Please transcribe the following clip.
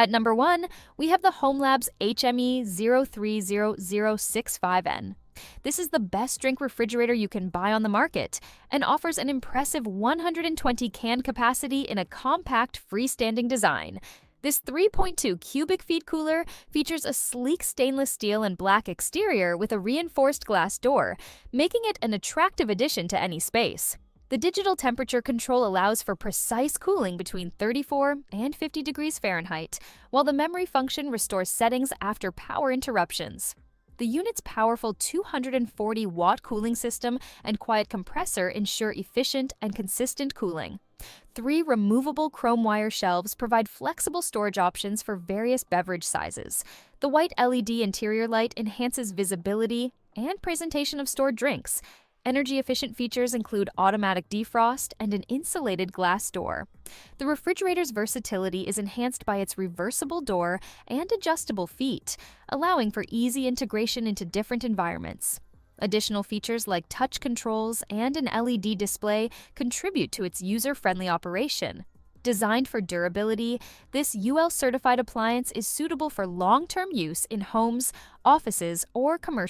At number 1, we have the hOmeLabs HME030065N. This is the best drink refrigerator you can buy on the market and offers an impressive 120 can capacity in a compact freestanding design. This 3.2 cubic feet cooler features a sleek stainless steel and black exterior with a reinforced glass door, making it an attractive addition to any space. The digital temperature control allows for precise cooling between 34 and 50 degrees Fahrenheit, while the memory function restores settings after power interruptions. The unit's powerful 240-watt cooling system and quiet compressor ensure efficient and consistent cooling. 3 removable chrome wire shelves provide flexible storage options for various beverage sizes. The white LED interior light enhances visibility and presentation of stored drinks. Energy-efficient features include automatic defrost and an insulated glass door. The refrigerator's versatility is enhanced by its reversible door and adjustable feet, allowing for easy integration into different environments. Additional features like touch controls and an LED display contribute to its user-friendly operation. Designed for durability, this UL-certified appliance is suitable for long-term use in homes, offices, or commercial